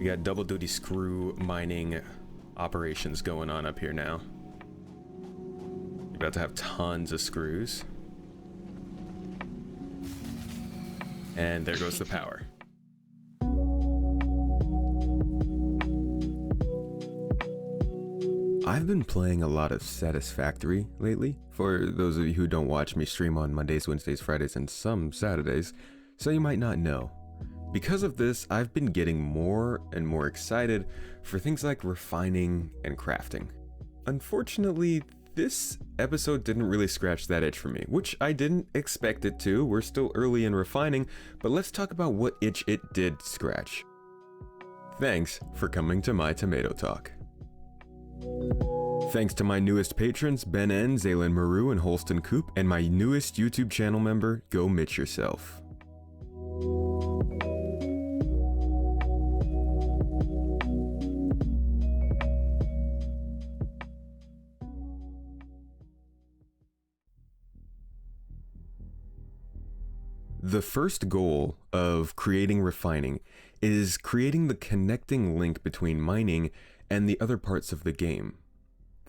We got double duty screw mining operations going on up here now. You're about to have tons of screws. And there goes the power. I've been playing a lot of Satisfactory lately, for those of you who don't watch me stream on Mondays, Wednesdays, Fridays, and some Saturdays, so you might not know. Because of this, I've been getting more and more excited for things like refining and crafting. Unfortunately, this episode didn't really scratch that itch for me, which I didn't expect it to. We're still early in refining, but let's talk about what itch it did scratch. Thanks for coming to my Tomato Talk. Thanks to my newest patrons, Ben N, Zaylin Maru, and Holston Coop, and my newest YouTube channel member, Go Mitch Yourself. The first goal of creating refining is creating the connecting link between mining and the other parts of the game.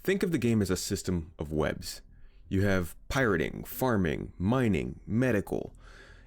Think of the game as a system of webs. You have pirating, farming, mining, medical,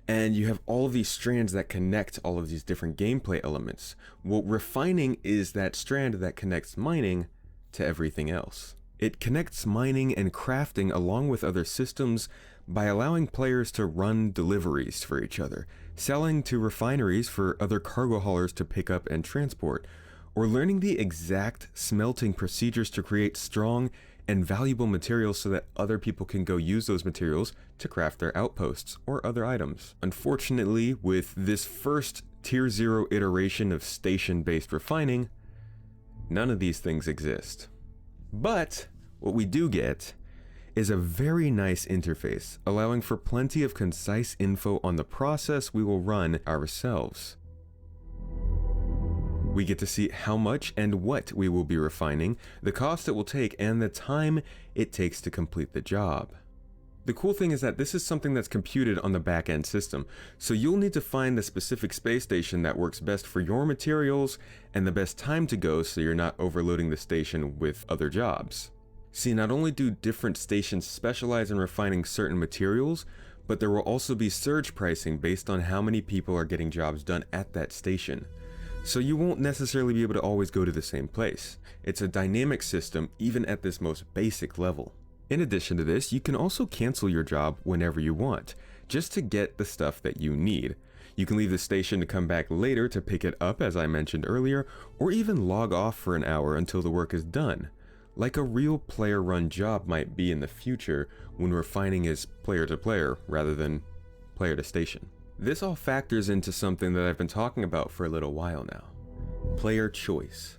and you have all of these strands that connect all of these different gameplay elements. Well, refining is that strand that connects mining to everything else. It connects mining and crafting along with other systems by allowing players to run deliveries for each other, selling to refineries for other cargo haulers to pick up and transport, or learning the exact smelting procedures to create strong and valuable materials so that other people can go use those materials to craft their outposts or other items. Unfortunately, with this first Tier 0 iteration of station-based refining, none of these things exist. But what we do get is a very nice interface, allowing for plenty of concise info on the process we will run ourselves. We get to see how much and what we will be refining, the cost it will take, and the time it takes to complete the job. The cool thing is that this is something that's computed on the back-end system, so you'll need to find the specific space station that works best for your materials and the best time to go so you're not overloading the station with other jobs. See, not only do different stations specialize in refining certain materials, but there will also be surge pricing based on how many people are getting jobs done at that station. So you won't necessarily be able to always go to the same place. It's a dynamic system even at this most basic level. In addition to this, you can also cancel your job whenever you want, just to get the stuff that you need. You can leave the station to come back later to pick it up, as I mentioned earlier, or even log off for an hour until the work is done, like a real player-run job might be in the future when refining is player-to-player rather than player-to-station. This all factors into something that I've been talking about for a little while now: player choice,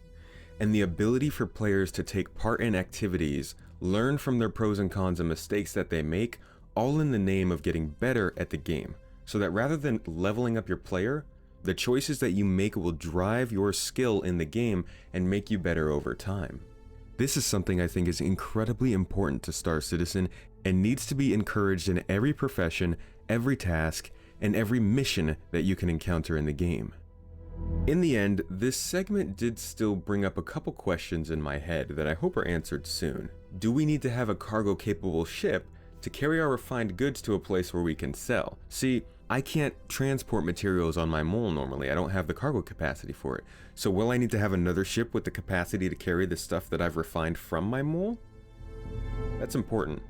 and the ability for players to take part in activities, learn from their pros and cons and mistakes that they make, all in the name of getting better at the game, so that rather than leveling up your player, the choices that you make will drive your skill in the game and make you better over time. This is something I think is incredibly important to Star Citizen and needs to be encouraged in every profession, every task, and every mission that you can encounter in the game. In the end, this segment did still bring up a couple questions in my head that I hope are answered soon. Do we need to have a cargo-capable ship to carry our refined goods to a place where we can sell? See, I can't transport materials on my mole normally. I don't have the cargo capacity for it. So will I need to have another ship with the capacity to carry the stuff that I've refined from my mole? That's important.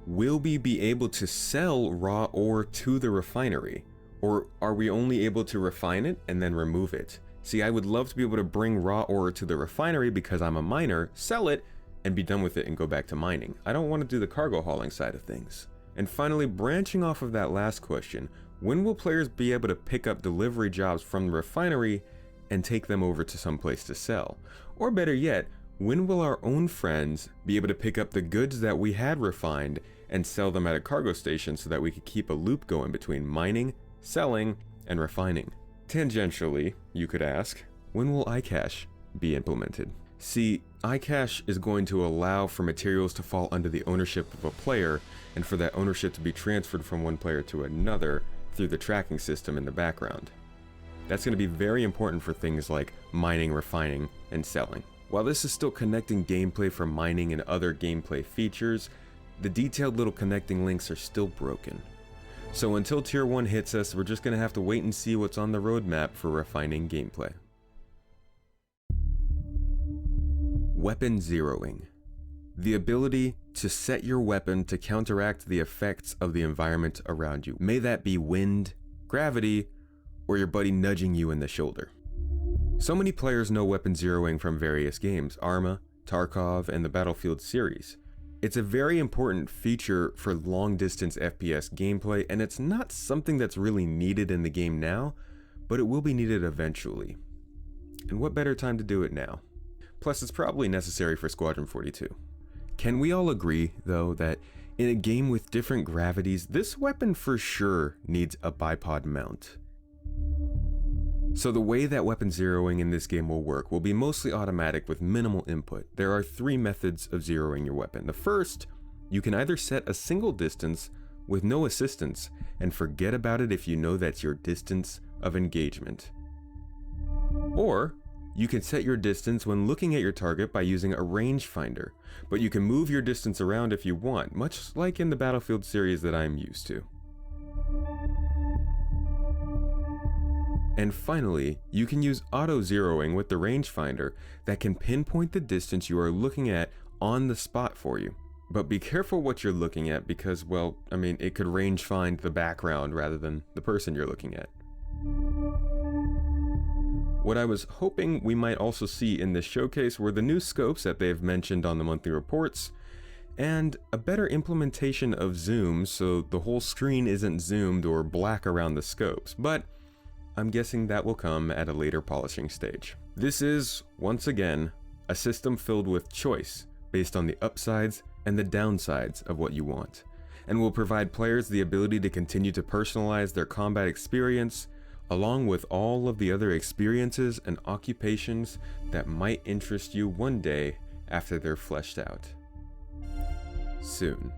Will we be able to sell raw ore to the refinery? Or are we only able to refine it and then remove it? See, I would love to be able to bring raw ore to the refinery because I'm a miner, sell it, and be done with it and go back to mining. I don't want to do the cargo hauling side of things. And finally, branching off of that last question, when will players be able to pick up delivery jobs from the refinery and take them over to some place to sell? Or better yet, when will our own friends be able to pick up the goods that we had refined and sell them at a cargo station so that we could keep a loop going between mining, selling, and refining? Tangentially, you could ask, when will iCache be implemented? See, iCache is going to allow for materials to fall under the ownership of a player and for that ownership to be transferred from one player to another through the tracking system in the background. That's going to be very important for things like mining, refining, and selling. While this is still connecting gameplay from mining and other gameplay features, the detailed little connecting links are still broken. So until Tier 1 hits us, we're just going to have to wait and see what's on the roadmap for refining gameplay. Weapon zeroing. The ability to set your weapon to counteract the effects of the environment around you. May that be wind, gravity, or your buddy nudging you in the shoulder. So many players know weapon zeroing from various games, Arma, Tarkov, and the Battlefield series. It's a very important feature for long-distance FPS gameplay, and it's not something that's really needed in the game now, but it will be needed eventually. And what better time to do it now? Plus, it's probably necessary for Squadron 42. Can we all agree, though, that in a game with different gravities, this weapon for sure needs a bipod mount? So the way that weapon zeroing in this game will work will be mostly automatic with minimal input. There are 3 methods of zeroing your weapon. The first, you can either set a single distance with no assistance and forget about it if you know that's your distance of engagement. Or you can set your distance when looking at your target by using a rangefinder, but you can move your distance around if you want, much like in the Battlefield series that I'm used to. And finally, you can use auto-zeroing with the rangefinder that can pinpoint the distance you are looking at on the spot for you. But be careful what you're looking at because, well, it could range find the background rather than the person you're looking at. What I was hoping we might also see in this showcase were the new scopes that they've mentioned on the monthly reports, and a better implementation of zoom so the whole screen isn't zoomed or black around the scopes, but I'm guessing that will come at a later polishing stage. This is, once again, a system filled with choice based on the upsides and the downsides of what you want, and will provide players the ability to continue to personalize their combat experience along with all of the other experiences and occupations that might interest you one day after they're fleshed out. Soon.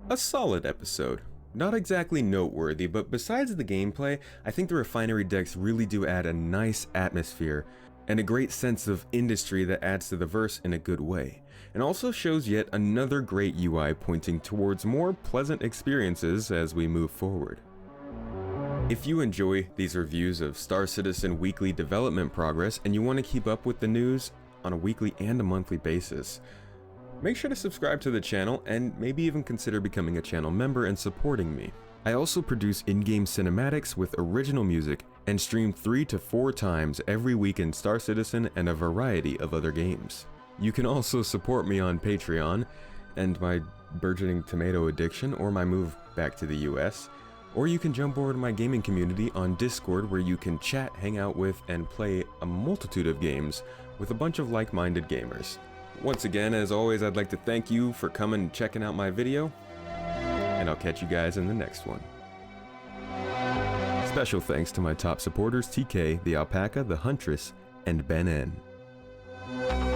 A solid episode. Not exactly noteworthy, but besides the gameplay, I think the refinery decks really do add a nice atmosphere and a great sense of industry that adds to the verse in a good way, and also shows yet another great UI pointing towards more pleasant experiences as we move forward. If you enjoy these reviews of Star Citizen weekly development progress and you want to keep up with the news on a weekly and a monthly basis, make sure to subscribe to the channel and maybe even consider becoming a channel member and supporting me. I also produce in-game cinematics with original music and stream 3 to 4 times every week in Star Citizen and a variety of other games. You can also support me on Patreon and my burgeoning tomato addiction or my move back to the US, or you can jump over to my gaming community on Discord where you can chat, hang out with, and play a multitude of games with a bunch of like-minded gamers. Once again, as always, I'd like to thank you for coming and checking out my video, and I'll catch you guys in the next one. Special thanks to my top supporters TK, the Alpaca, the Huntress, and Ben N.